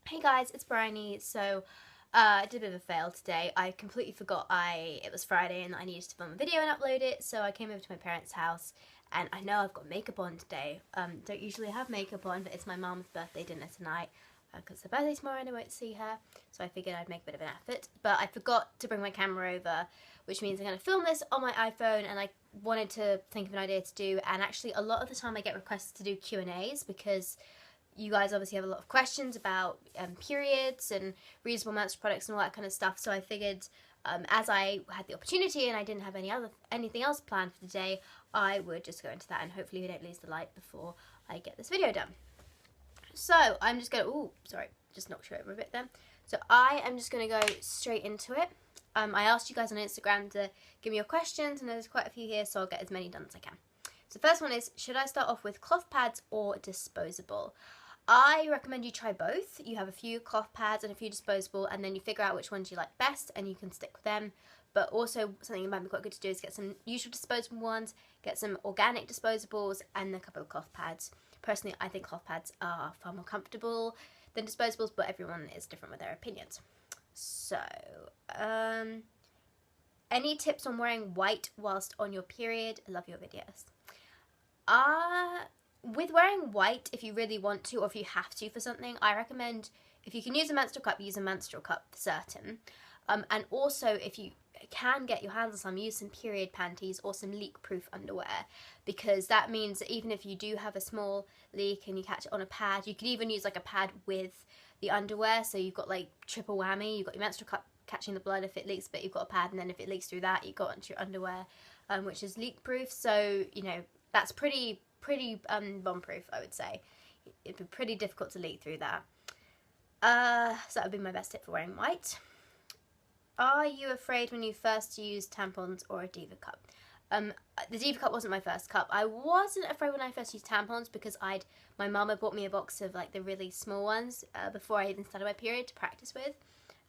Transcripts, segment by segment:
Hey guys, it's Bryony. So, I did a bit of a fail today. I completely forgot it was Friday and I needed to film a video and upload it, so I came over to my parents' house and I know I've got makeup on today. Don't usually have makeup on, but it's my mum's birthday dinner tonight because it's her birthday tomorrow and I won't see her, so I figured I'd make a bit of an effort. But I forgot to bring my camera over, which means I'm going to film this on my iPhone, and I wanted to think of an idea to do, and actually a lot of the time I get requests to do Q&As because you guys obviously have a lot of questions about periods and reusable menstrual products and all that kind of stuff. So I figured, as I had the opportunity and I didn't have anything else planned for the day, I would just go into that, and hopefully we don't lose the light before I get this video done. So I'm just gonna, just knocked you over a bit then. So I am just gonna go straight into it. I asked you guys on Instagram to give me your questions, and there's quite a few here, so I'll get as many done as I can. So the first one is, should I start off with cloth pads or disposable? I recommend you try both. You have a few cloth pads and a few disposable, and then you figure out which ones you like best and you can stick with them. But also something that might be quite good to do is get some usual disposable ones, get some organic disposables, and a couple of cloth pads. Personally, I think cloth pads are far more comfortable than disposables, but everyone is different with their opinions. So, any tips on wearing white whilst on your period? I love your videos. With wearing white, if you really want to or if you have to for something, I recommend, if you can use a menstrual cup, use a menstrual cup for certain. And also, if you can get your hands on some, use some period panties or some leak-proof underwear, because that means that even if you do have a small leak and you catch it on a pad, you could even use like a pad with the underwear, so you've got like triple whammy. You've got your menstrual cup catching the blood if it leaks, but you've got a pad, and then if it leaks through that, you've got onto your underwear, which is leak-proof. So, you know, that's pretty bomb-proof, I would say. It'd be pretty difficult to leak through that. So that would be my best tip for wearing white. Are you afraid when you first used tampons or a Diva cup? The Diva cup wasn't my first cup. I wasn't afraid when I first used tampons because my mum had bought me a box of like the really small ones before I even started my period to practice with.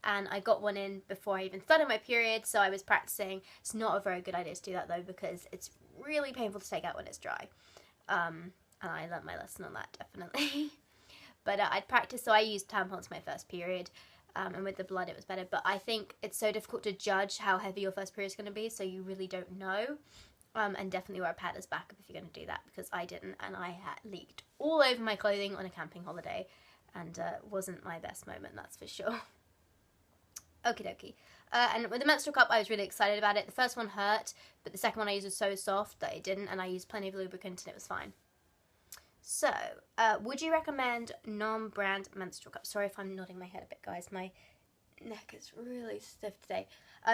And I got one in before I even started my period, so I was practicing. It's not a very good idea to do that though, because it's really painful to take out when it's dry. And I learnt my lesson on that, definitely. But I'd practice, so I used tampons for my first period, and with the blood it was better. But I think it's so difficult to judge how heavy your first period is going to be, so you really don't know. And definitely wear a pad as backup if you're going to do that, because I didn't, and I had leaked all over my clothing on a camping holiday, and wasn't my best moment, that's for sure. Okie dokie. And with the menstrual cup, I was really excited about it. The first one hurt, but the second one I used was so soft that it didn't, and I used plenty of lubricant and it was fine. So, would you recommend non-brand menstrual cups? Sorry if I'm nodding my head a bit, guys. My neck is really stiff today.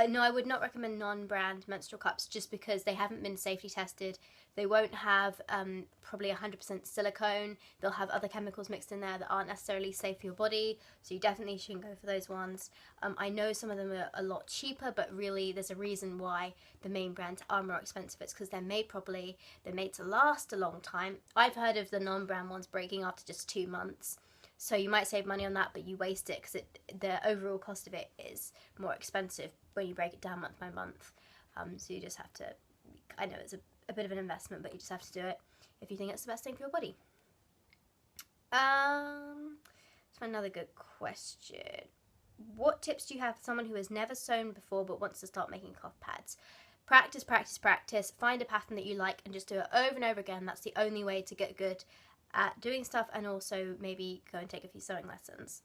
No, I would not recommend non-brand menstrual cups just because they haven't been safety tested. They won't have probably 100% silicone. They'll have other chemicals mixed in there that aren't necessarily safe for your body, so you definitely shouldn't go for those ones. I know some of them are a lot cheaper, but really there's a reason why the main brands are more expensive. It's because they're made properly, they're made to last a long time. I've heard of the non-brand ones breaking after just 2 months. So you might save money on that, but you waste it because the overall cost of it is more expensive when you break it down month by month. So you just have to, I know it's a bit of an investment, but you just have to do it if you think it's the best thing for your body. So another good question. What tips do you have for someone who has never sewn before but wants to start making cloth pads? Practice, practice, practice. Find a pattern that you like and just do it over and over again. That's the only way to get good at doing stuff, and also maybe go and take a few sewing lessons,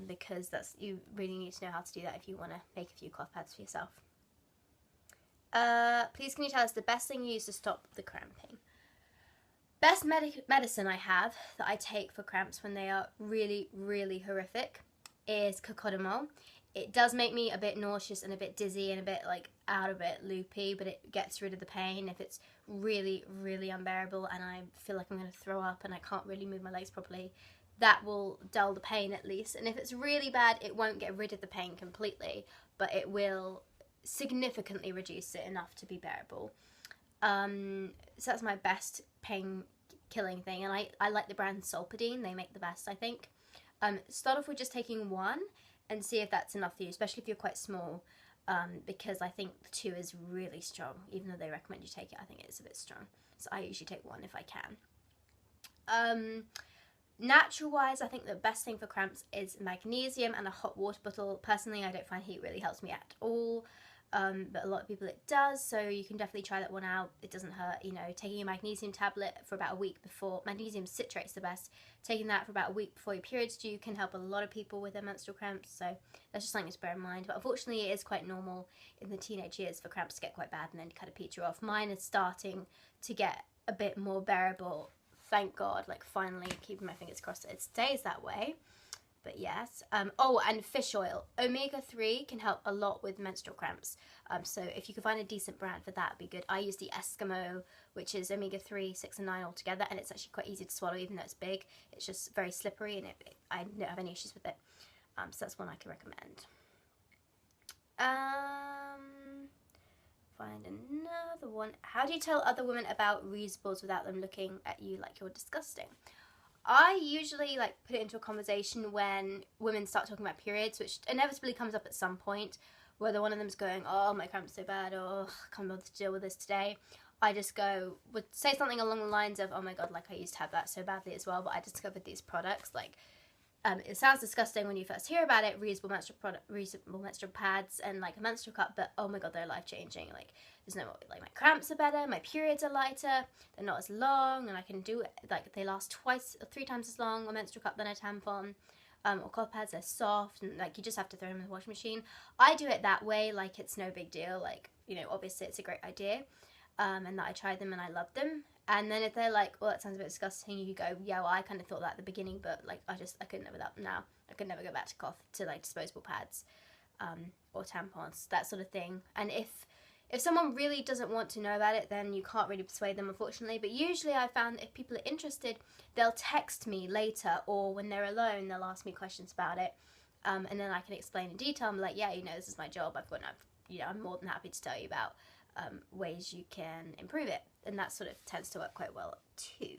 because you really need to know how to do that if you want to make a few cloth pads for yourself. Please can you tell us the best thing you use to stop the cramping? Best medicine I have that I take for cramps when they are really, really horrific is cocodamol. It does make me a bit nauseous and a bit dizzy and a bit like out of it, loopy, but it gets rid of the pain. If it's really, really unbearable and I feel like I'm going to throw up and I can't really move my legs properly, that will dull the pain at least. And if it's really bad, it won't get rid of the pain completely, but it will significantly reduce it enough to be bearable. So that's my best pain killing thing, and I like the brand Solpadeine. They make the best, I think. Start off with just taking one and see if that's enough for you, especially if you're quite small, because I think 2 is really strong. Even though they recommend you take it, I think it is a bit strong. So I usually take 1 if I can. Natural wise, I think the best thing for cramps is magnesium and a hot water bottle. Personally, I don't find heat really helps me at all. But a lot of people it does, so you can definitely try that one out. It doesn't hurt, you know, taking a magnesium tablet for about a week before, magnesium citrate's the best, taking that for about a week before your periods due can help a lot of people with their menstrual cramps, so that's just something to bear in mind. But unfortunately, it is quite normal in the teenage years for cramps to get quite bad and then kind of peter off. Mine is starting to get a bit more bearable, thank God, like finally, keeping my fingers crossed that it stays that way. But yes. Oh, and fish oil. Omega-3 can help a lot with menstrual cramps. So if you can find a decent brand for that, it'd be good. I use the Eskimo, which is omega-3, 6 and 9 altogether, and it's actually quite easy to swallow even though it's big. It's just very slippery and I don't have any issues with it. So that's one I can recommend. Find another one. How do you tell other women about reusables without them looking at you like you're disgusting? I usually like put it into a conversation when women start talking about periods, which inevitably comes up at some point, whether one of them's going, oh, my cramp's so bad, or I can't bother to deal with this today. I just would say something along the lines of, oh my God, like I used to have that so badly as well, but I discovered these products, like, it sounds disgusting when you first hear about it, reusable menstrual pads and like a menstrual cup, but oh my God, they're life-changing. Like, there's no, like, my cramps are better, my periods are lighter, they're not as long, and I can do it, like, they last 2 or 3 times as long, a menstrual cup than a tampon. Or cloth pads, they're soft, and like you just have to throw them in the washing machine. I do it that way, like it's no big deal, like, you know, obviously it's a great idea, and that I tried them and I loved them. And then if they're like, well, that sounds a bit disgusting, you go, yeah, well, I kind of thought that at the beginning, but like I couldn't live without them now. I could never go back to like disposable pads, or tampons, that sort of thing. And if someone really doesn't want to know about it, then you can't really persuade them, unfortunately. But usually I found if people are interested, they'll text me later, or when they're alone, they'll ask me questions about it. And then I can explain in detail. I'm like, yeah, you know, this is my job. I'm more than happy to tell you about ways you can improve it. And that sort of tends to work quite well too.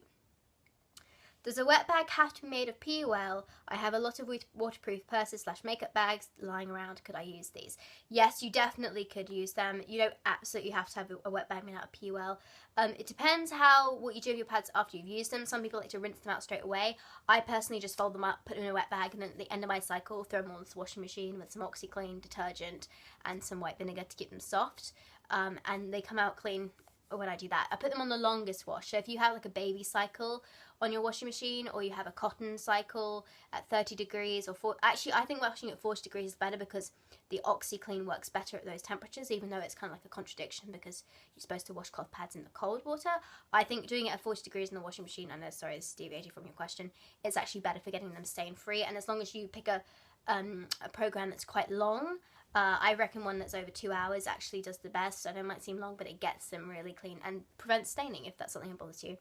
Does a wet bag have to be made of pea oil? I have a lot of waterproof purses / makeup bags lying around. Could I use these? Yes, you definitely could use them. You don't absolutely have to have a wet bag made out of pea oil. It depends what you do with your pads after you've used them. Some people like to rinse them out straight away. I personally just fold them up, put them in a wet bag, and then at the end of my cycle, throw them all into the washing machine with some OxyClean detergent and some white vinegar to keep them soft. And they come out clean when I do that. I put them on the longest wash. So if you have like a baby cycle on your washing machine, or you have a cotton cycle at 30 degrees or actually I think washing at 40 degrees is better because the OxyClean works better at those temperatures, even though it's kind of like a contradiction because you're supposed to wash cloth pads in the cold water. I think doing it at 40 degrees in the washing machine, I know, sorry, this is deviating from your question, it's actually better for getting them stain free. And as long as you pick a program that's quite long, I reckon one that's over 2 hours actually does the best. I know it might seem long, but it gets them really clean and prevents staining if that's something that bothers you.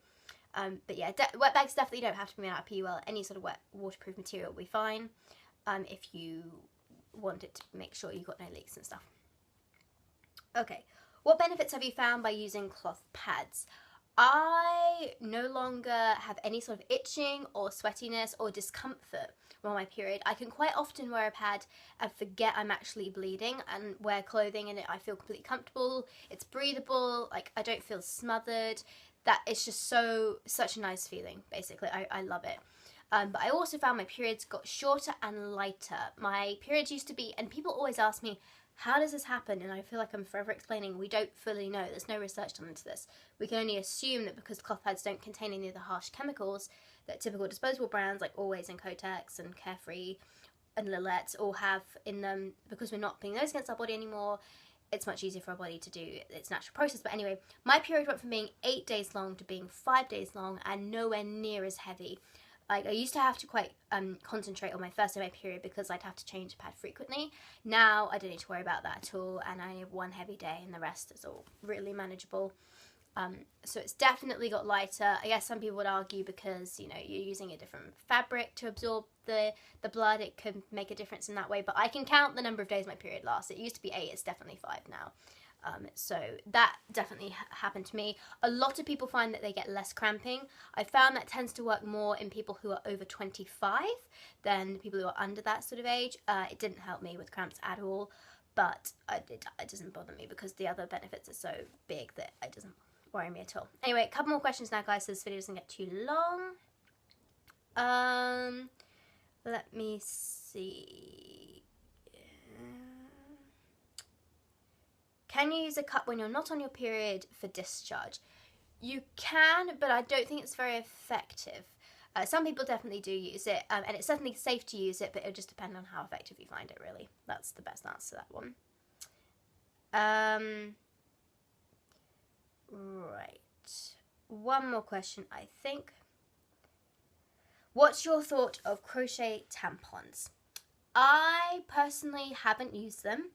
But yeah, wet bags definitely don't have to be made out of pea oil. Any sort of wet waterproof material will be fine, if you want it to make sure you've got no leaks and stuff. Okay, what benefits have you found by using cloth pads? I no longer have any sort of itching or sweatiness or discomfort on my period. I can quite often wear a pad and forget I'm actually bleeding and wear clothing in it. I feel completely comfortable. It's breathable. Like, I don't feel smothered. That it's just such a nice feeling, basically. I love it. But I also found my periods got shorter and lighter. My periods used to be, and people always ask me, how does this happen? And I feel like I'm forever explaining we don't fully know. There's no research done into this. We can only assume that because cloth pads don't contain any of the harsh chemicals that typical disposable brands like Always and Kotex and Carefree and Lillet all have in them, because we're not putting those against our body anymore, it's much easier for our body to do its natural process. But anyway, my period went from being 8 days long to being 5 days long and nowhere near as heavy. Like, I used to have to quite concentrate on my first day of my period because I'd have to change pad frequently. Now I don't need to worry about that at all, and I have one heavy day and the rest is all really manageable. So it's definitely got lighter. I guess some people would argue because, you know, you're using a different fabric to absorb the blood, it could make a difference in that way. But I can count the number of days my period lasts. It used to be 8, it's definitely 5 now. So that definitely happened to me. A lot of people find that they get less cramping. I found that tends to work more in people who are over 25 than people who are under that sort of age. It didn't help me with cramps at all, but it doesn't bother me because the other benefits are so big that it doesn't worry me at all. Anyway, a couple more questions now, guys, so this video doesn't get too long. Let me see. Can you use a cup when you're not on your period for discharge? You can, but I don't think it's very effective. Some people definitely do use it, and it's certainly safe to use it, but it'll just depend on how effective you find it, really. That's the best answer to that one. Right. One more question, I think. What's your thought of crochet tampons? I personally haven't used them.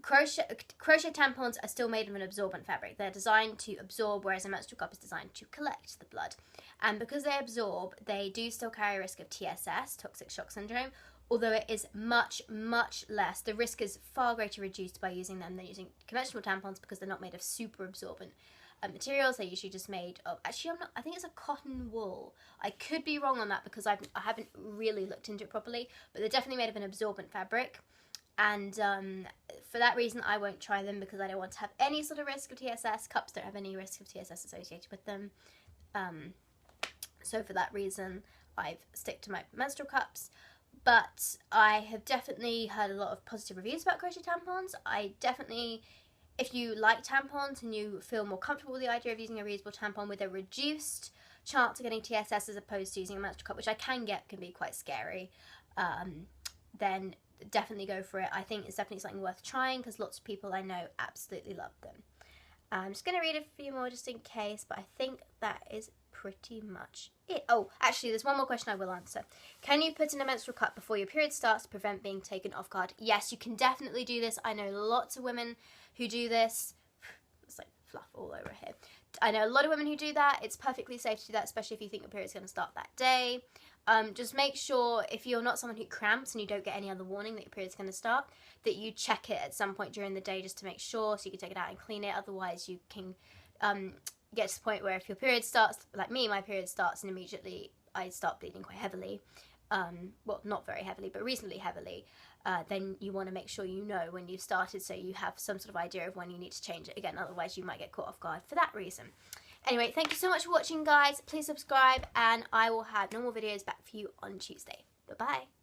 Crochet tampons are still made of an absorbent fabric. They're designed to absorb, whereas a menstrual cup is designed to collect the blood. And because they absorb, they do still carry a risk of TSS, toxic shock syndrome, although it is much, much less. The risk is far greater reduced by using them than using conventional tampons because they're not made of super absorbent materials. They're usually just made of, actually I think it's a cotton wool. I could be wrong on that because I haven't really looked into it properly, but they're definitely made of an absorbent fabric. And for that reason, I won't try them because I don't want to have any sort of risk of TSS. Cups don't have any risk of TSS associated with them. So for that reason, I've stick to my menstrual cups. But I have definitely heard a lot of positive reviews about crochet tampons. If you like tampons and you feel more comfortable with the idea of using a reusable tampon with a reduced chance of getting TSS as opposed to using a menstrual cup, which I can be quite scary, then definitely go for it. I think it's definitely something worth trying because lots of people I know absolutely love them. I'm just going to read a few more just in case, but I think that is pretty much it. Oh, actually, there's one more question I will answer. Can you put in a menstrual cup before your period starts to prevent being taken off guard? Yes, you can definitely do this. I know lots of women who do this. It's like fluff all over here. I know a lot of women who do that. It's perfectly safe to do that, especially if you think your period's going to start that day. Just make sure, if you're not someone who cramps and you don't get any other warning that your period's going to start, that you check it at some point during the day just to make sure, so you can take it out and clean it. Otherwise, you can get to the point where if your period starts, like me, my period starts and immediately I start bleeding quite heavily. Well, not very heavily, but reasonably heavily. Then you want to make sure you know when you started so you have some sort of idea of when you need to change it again. Otherwise, you might get caught off guard for that reason. Anyway, thank you so much for watching, guys. Please subscribe, and I will have normal videos back for you on Tuesday. Bye-bye.